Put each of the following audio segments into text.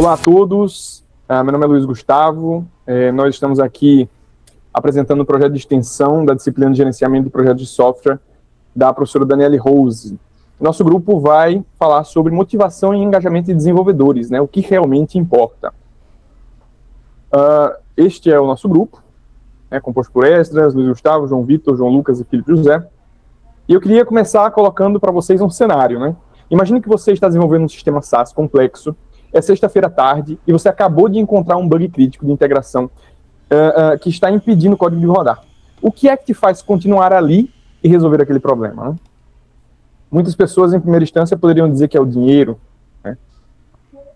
Olá a todos, meu nome é Luiz Gustavo, nós estamos aqui apresentando o projeto de extensão da disciplina de gerenciamento de projetos de software da professora Daniele Rose. Nosso grupo vai falar sobre motivação e engajamento de desenvolvedores, né, o que realmente importa. Este é o nosso grupo, composto por Esdras, Luiz Gustavo, João Vitor, João Lucas e Felipe José. E eu queria começar colocando para vocês um cenário, né? Imagine que você está desenvolvendo um sistema SaaS complexo, é sexta-feira à tarde e você acabou de encontrar um bug crítico de integração que está impedindo o código de rodar. O que é que te faz continuar ali e resolver aquele problema, né? Muitas pessoas, em primeira instância, poderiam dizer que é o dinheiro, né?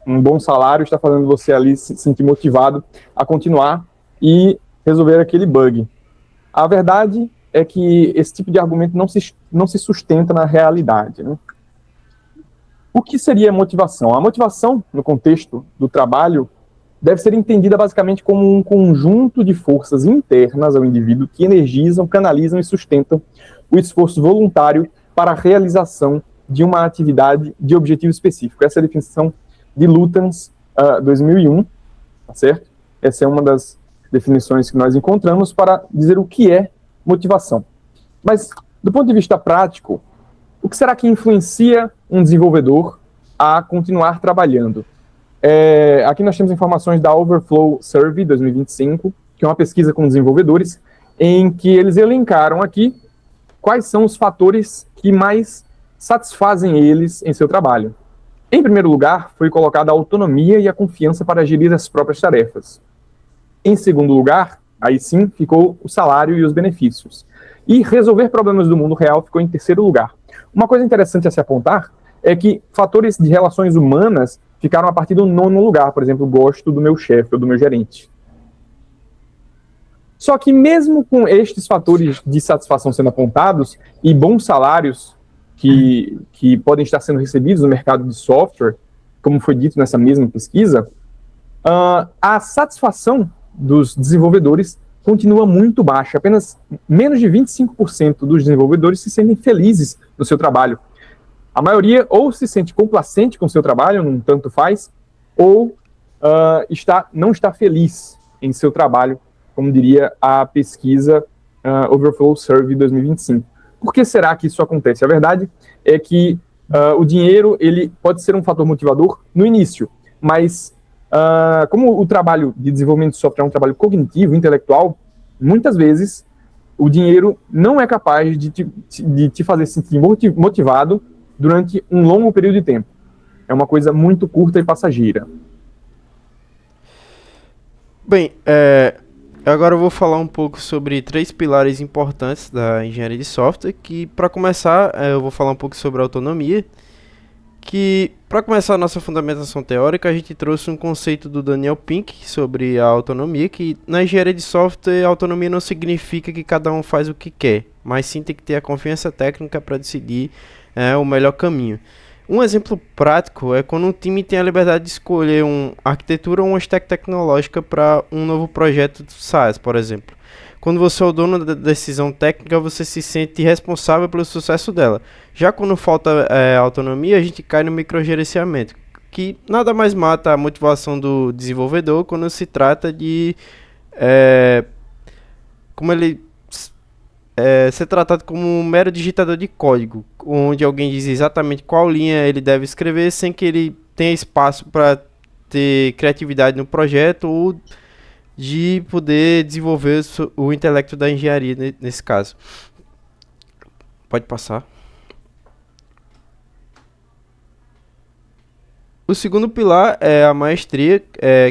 Um bom salário está fazendo você ali se sentir motivado a continuar e resolver aquele bug. A verdade é que esse tipo de argumento não se sustenta na realidade, né? O que seria motivação? A motivação, no contexto do trabalho, deve ser entendida basicamente como um conjunto de forças internas ao indivíduo que energizam, canalizam e sustentam o esforço voluntário para a realização de uma atividade de objetivo específico. Essa é a definição de Lutyens, 2001, tá certo? Essa é uma das definições que nós encontramos para dizer o que é motivação. Mas, do ponto de vista prático, o que será que influencia um desenvolvedor a continuar trabalhando? Aqui nós temos informações da Overflow Survey 2025, que é uma pesquisa com desenvolvedores, em que eles elencaram aqui quais são os fatores que mais satisfazem eles em seu trabalho. Em primeiro lugar, foi colocada a autonomia e a confiança para gerir as próprias tarefas. Em segundo lugar, aí sim, ficou o salário e os benefícios. E resolver problemas do mundo real ficou em terceiro lugar. Uma coisa interessante a se apontar é que fatores de relações humanas ficaram a partir do nono lugar. Por exemplo, gosto do meu chefe ou do meu gerente. Só que mesmo com estes fatores de satisfação sendo apontados e bons salários que podem estar sendo recebidos no mercado de software, como foi dito nessa mesma pesquisa, a satisfação dos desenvolvedores continua muito baixa. Apenas menos de 25% dos desenvolvedores se sentem felizes no seu trabalho. A maioria ou se sente complacente com o seu trabalho, não tanto faz, ou não está feliz em seu trabalho, como diria a pesquisa Overflow Survey 2025. Por que será que isso acontece? A verdade é que o dinheiro ele pode ser um fator motivador no início, mas como o trabalho de desenvolvimento de software é um trabalho cognitivo, intelectual, muitas vezes o dinheiro não é capaz de te fazer sentir motivado durante um longo período de tempo. É uma coisa muito curta e passageira. Bem, agora eu vou falar um pouco sobre 3 pilares importantes da engenharia de software, que para começar eu vou falar um pouco sobre autonomia, que para começar a nossa fundamentação teórica a gente trouxe um conceito do Daniel Pink sobre a autonomia, que na engenharia de software a autonomia não significa que cada um faz o que quer, mas sim tem que ter a confiança técnica para decidir o melhor caminho. Um exemplo prático é quando um time tem a liberdade de escolher uma arquitetura ou uma stack tecnológica para um novo projeto de SaaS, por exemplo. Quando você é o dono da decisão técnica, você se sente responsável pelo sucesso dela. Já quando falta autonomia, a gente cai no microgerenciamento, que nada mais mata a motivação do desenvolvedor quando se trata de como ele ser tratado como um mero digitador de código, onde alguém diz exatamente qual linha ele deve escrever sem que ele tenha espaço para ter criatividade no projeto ou de poder desenvolver o intelecto da engenharia nesse caso. Pode passar. O segundo pilar é a maestria,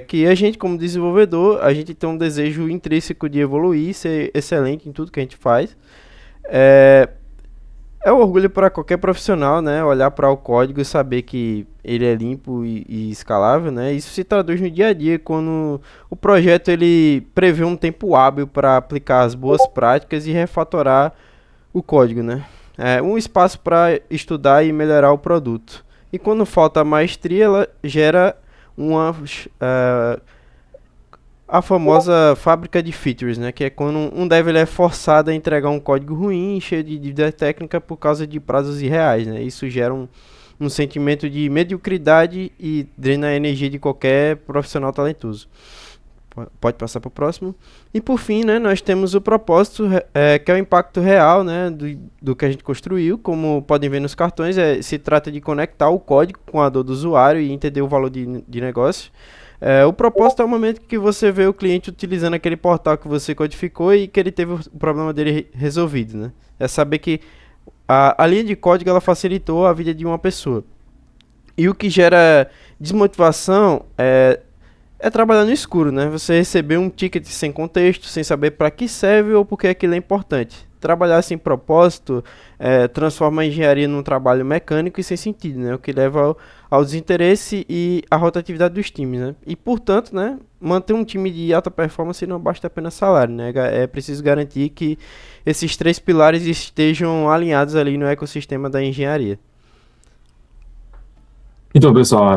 que a gente como desenvolvedor, a gente tem um desejo intrínseco de evoluir, ser excelente em tudo que a gente faz. É um orgulho para qualquer profissional, né? Olhar para o código e saber que ele é limpo e escalável, né? Isso se traduz no dia a dia quando o projeto ele prevê um tempo hábil para aplicar as boas práticas e refatorar o código, né? Um espaço para estudar e melhorar o produto. E quando falta a maestria, ela gera a famosa fábrica de features, né? Que é quando um dev ele é forçado a entregar um código ruim, cheio de dívida técnica por causa de prazos irreais, né? Isso gera um sentimento de mediocridade e drena a energia de qualquer profissional talentoso. Pode passar para o próximo. E por fim, né, nós temos o propósito, que é o impacto real, né, do que a gente construiu. Como podem ver nos cartões, se trata de conectar o código com a dor do usuário e entender o valor de negócio. O propósito é o momento que você vê o cliente utilizando aquele portal que você codificou e que ele teve o problema dele resolvido, né? É saber que a linha de código ela facilitou a vida de uma pessoa. E o que gera desmotivação é trabalhar no escuro, né? Você receber um ticket sem contexto, sem saber para que serve ou porque aquilo é importante. Trabalhar sem propósito transforma a engenharia num trabalho mecânico e sem sentido, né? O que leva ao desinteresse e à rotatividade dos times, né? E, portanto, né, manter um time de alta performance não basta apenas salário, né? É preciso garantir que esses 3 pilares estejam alinhados ali no ecossistema da engenharia. Então, pessoal,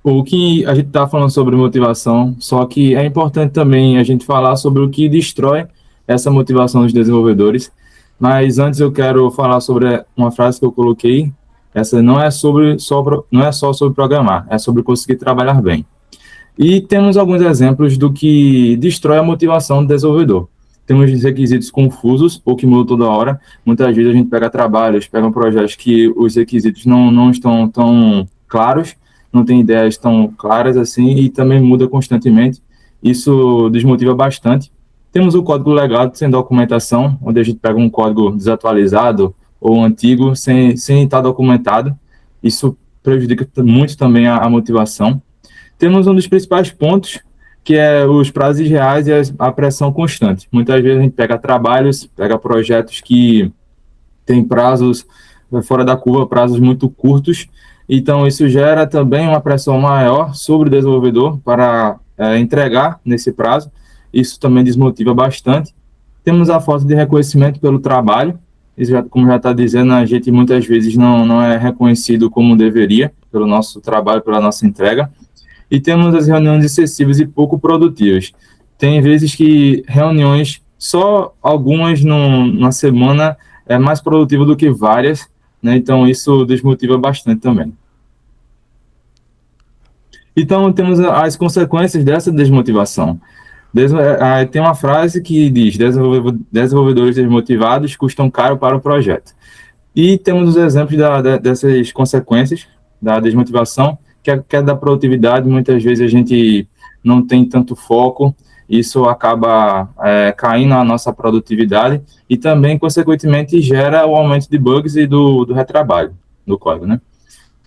o que a gente está falando sobre motivação, só que é importante também a gente falar sobre o que destrói essa motivação dos desenvolvedores. Mas antes eu quero falar sobre uma frase que eu coloquei. Essa não é só sobre programar, é sobre conseguir trabalhar bem. E temos alguns exemplos do que destrói a motivação do desenvolvedor. Temos requisitos confusos ou que mudam toda hora. Muitas vezes a gente pega trabalhos, pega projetos que os requisitos não estão tão claros, não tem ideias tão claras assim e também muda constantemente. Isso desmotiva bastante. Temos o código legado sem documentação, onde a gente pega um código desatualizado ou antigo sem estar documentado. Isso prejudica muito também a motivação. Temos um dos principais pontos, que é os prazos reais e a pressão constante. Muitas vezes a gente pega trabalhos, pega projetos que têm prazos fora da curva, prazos muito curtos. Então, isso gera também uma pressão maior sobre o desenvolvedor para entregar nesse prazo. Isso também desmotiva bastante. Temos a falta de reconhecimento pelo trabalho. Isso, como já está dizendo, a gente muitas vezes não é reconhecido como deveria pelo nosso trabalho, pela nossa entrega. E temos as reuniões excessivas e pouco produtivas. Tem vezes que reuniões, só algumas na semana, é mais produtivo do que várias, né? Então, isso desmotiva bastante também. Então, temos as consequências dessa desmotivação. Tem uma frase que diz: desenvolvedores desmotivados custam caro para o projeto. E temos os exemplos dessas consequências da desmotivação, que é da produtividade. Muitas vezes a gente não tem tanto foco, isso acaba caindo a nossa produtividade e também, consequentemente, gera o aumento de bugs e do retrabalho do código, né?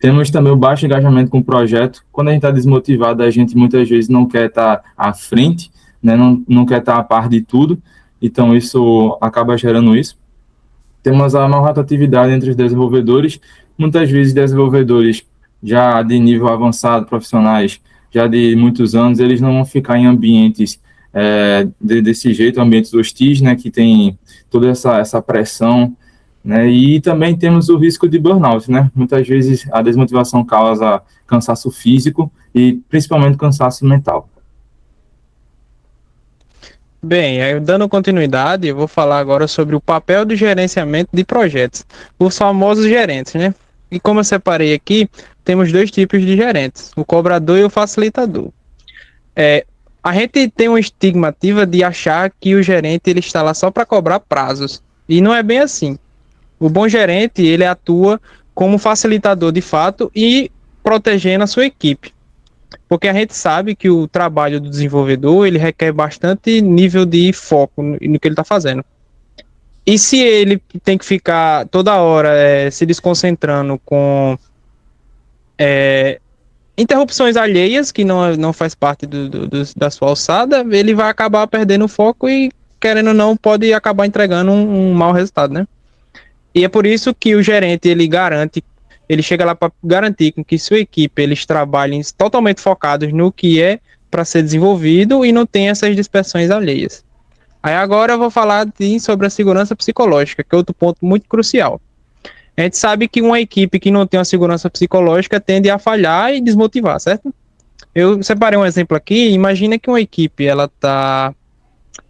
Temos também o baixo engajamento com o projeto. Quando a gente está desmotivado, a gente muitas vezes não quer estar à frente, né? Não quer estar a par de tudo, então isso acaba gerando isso. Temos a maior rotatividade entre os desenvolvedores. Muitas vezes desenvolvedores já de nível avançado, profissionais, já de muitos anos, eles não vão ficar em ambientes desse jeito, ambientes hostis, né, que tem toda essa pressão, né, e também temos o risco de burnout, né. Muitas vezes a desmotivação causa cansaço físico e principalmente cansaço mental. Bem, aí dando continuidade, eu vou falar agora sobre o papel do gerenciamento de projetos, os famosos gerentes, né? E como eu separei aqui, temos 2 tipos de gerentes, o cobrador e o facilitador. A gente tem uma estimativa de achar que o gerente ele está lá só para cobrar prazos, e não é bem assim. O bom gerente, ele atua como facilitador de fato e protegendo a sua equipe. Porque a gente sabe que o trabalho do desenvolvedor, ele requer bastante nível de foco no que ele está fazendo. E se ele tem que ficar toda hora se desconcentrando com interrupções alheias, que não faz parte da sua alçada, ele vai acabar perdendo o foco e, querendo ou não, pode acabar entregando um mau resultado, né? E é por isso que o gerente, ele chega lá para garantir com que sua equipe, eles trabalhem totalmente focados no que é para ser desenvolvido e não tem essas dispersões alheias. Aí agora eu vou falar sobre a segurança psicológica, que é outro ponto muito crucial. A gente sabe que uma equipe que não tem uma segurança psicológica tende a falhar e desmotivar, certo? Eu separei um exemplo aqui. Imagina que uma equipe ela está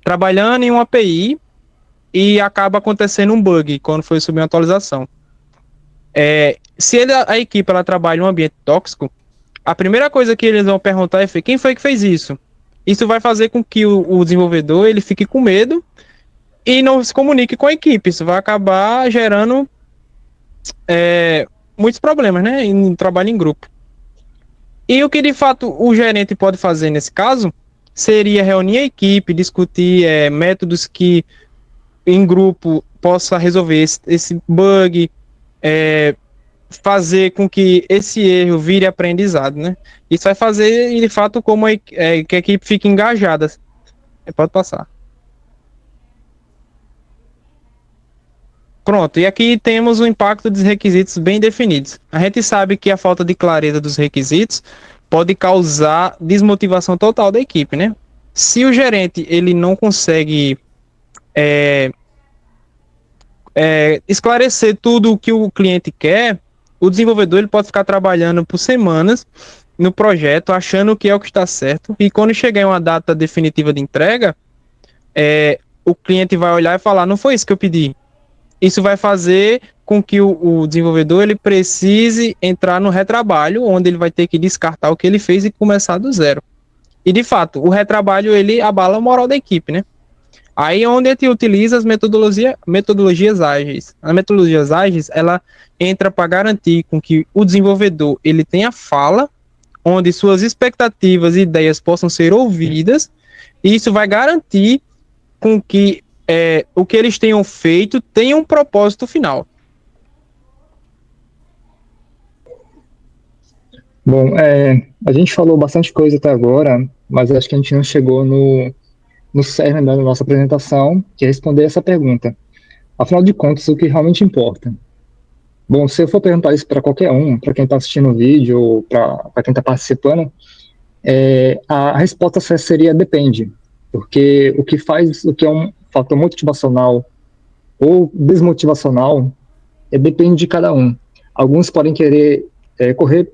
trabalhando em uma API e acaba acontecendo um bug quando foi subir uma atualização. Se a equipe ela trabalha em um ambiente tóxico, a primeira coisa que eles vão perguntar é quem foi que fez isso? Isso vai fazer com que o desenvolvedor ele fique com medo e não se comunique com a equipe. Isso vai acabar gerando muitos problemas, né, em trabalho em grupo. E o que de fato o gerente pode fazer nesse caso seria reunir a equipe, discutir métodos que em grupo possa resolver esse bug, fazer com que esse erro vire aprendizado, né? Isso vai fazer, de fato, que a equipe fique engajada. Pode passar. Pronto, e aqui temos o impacto dos requisitos bem definidos. A gente sabe que a falta de clareza dos requisitos pode causar desmotivação total da equipe, né? Se o gerente ele não consegue esclarecer tudo o que o cliente quer, o desenvolvedor ele pode ficar trabalhando por semanas no projeto, achando que é o que está certo, e quando chegar em uma data definitiva de entrega, o cliente vai olhar e falar, não foi isso que eu pedi. Isso vai fazer com que o desenvolvedor ele precise entrar no retrabalho, onde ele vai ter que descartar o que ele fez e começar do zero. E, de fato, o retrabalho ele abala a moral da equipe, né? Aí é onde a gente utiliza as metodologias ágeis. As metodologias ágeis, ela entra para garantir com que o desenvolvedor ele tenha fala, onde suas expectativas e ideias possam ser ouvidas, e isso vai garantir com que o que eles tenham feito tenha um propósito final. Bom, a gente falou bastante coisa até agora, mas acho que a gente não chegou no cerne da nossa apresentação, que é responder essa pergunta. Afinal de contas, o que realmente importa? Bom, se eu for perguntar isso para qualquer um, para quem está assistindo o vídeo, ou para quem está participando, a resposta seria depende, porque o que é um fator motivacional ou desmotivacional depende de cada um. Alguns podem querer correr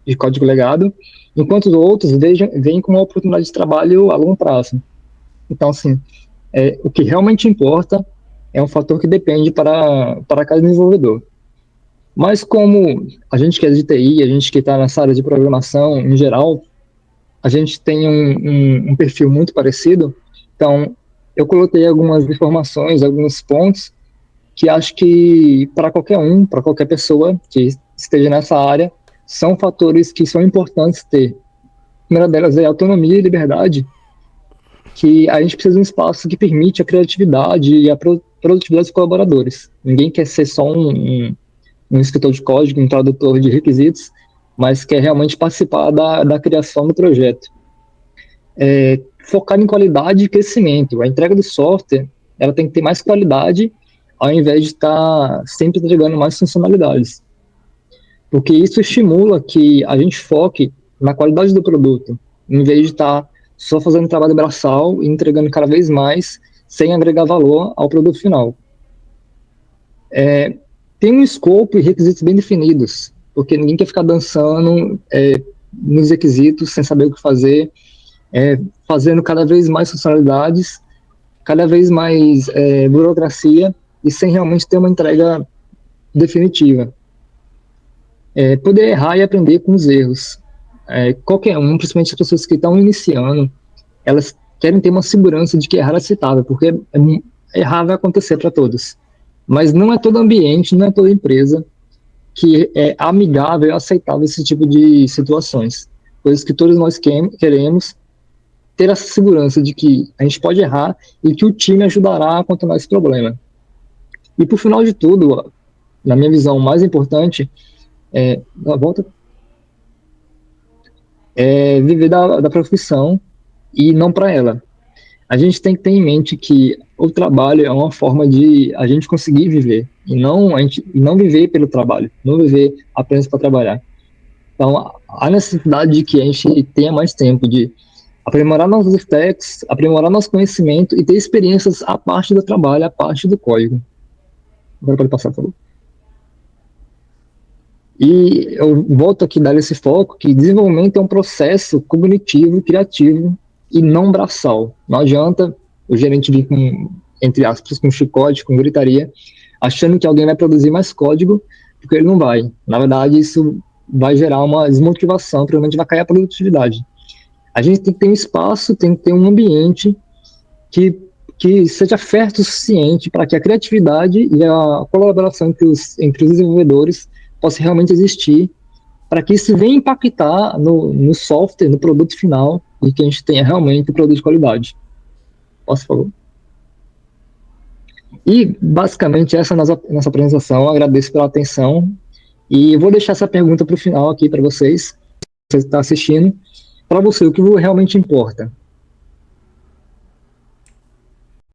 de código legado, enquanto os outros veem como uma oportunidade de trabalho a longo prazo. Então, assim, o que realmente importa é um fator que depende para cada desenvolvedor. Mas como a gente que é de TI, a gente que está nessa área de programação em geral, a gente tem um perfil muito parecido, então eu coloquei algumas informações, alguns pontos que acho que para qualquer pessoa que esteja nessa área, são fatores que são importantes ter. A primeira delas é a autonomia e liberdade, que a gente precisa de um espaço que permite a criatividade e a produtividade dos colaboradores. Ninguém quer ser só um escritor de código, um tradutor de requisitos, mas quer realmente participar da criação do projeto. Focar em qualidade e crescimento. A entrega do software ela tem que ter mais qualidade, ao invés de estar sempre entregando mais funcionalidades. Porque isso estimula que a gente foque na qualidade do produto, em vez de estar só fazendo trabalho braçal e entregando cada vez mais, sem agregar valor ao produto final. Tem um escopo e requisitos bem definidos, porque ninguém quer ficar dançando nos requisitos sem saber o que fazer, fazendo cada vez mais funcionalidades, cada vez mais burocracia, e sem realmente ter uma entrega definitiva. Poder errar e aprender com os erros. Qualquer um, principalmente as pessoas que estão iniciando, elas querem ter uma segurança de que errar é aceitável, porque errar vai acontecer para todos. Mas não é todo ambiente, não é toda empresa que é amigável e aceitável esse tipo de situações. Coisas que todos nós queremos ter essa segurança de que a gente pode errar e que o time ajudará a contornar esse problema. E por final de tudo, na minha visão, o mais importante viver da profissão e não para ela. A gente tem que ter em mente que o trabalho é uma forma de a gente conseguir viver, e não viver pelo trabalho, não viver apenas para trabalhar. Então, há necessidade de que a gente tenha mais tempo de aprimorar nossos stacks, aprimorar nosso conhecimento e ter experiências à parte do trabalho, à parte do código. Agora pode passar, por favor. E eu volto aqui a dar esse foco que desenvolvimento é um processo cognitivo, criativo e não braçal. Não adianta o gerente vir com, entre aspas, com chicote, com gritaria. achando que alguém vai produzir mais código, porque ele não vai. Na verdade, isso vai gerar uma desmotivação, provavelmente vai cair a produtividade. A gente tem que ter um espaço, tem que ter um ambiente que seja fértil o suficiente para que a criatividade e a colaboração entre os desenvolvedores possa realmente existir, para que isso venha impactar no software, no produto final, e que a gente tenha realmente um produto de qualidade. Posso falar? E, basicamente, essa é a nossa apresentação. Eu agradeço pela atenção. E eu vou deixar essa pergunta para o final aqui para vocês, que estão assistindo. Para você, o que realmente importa?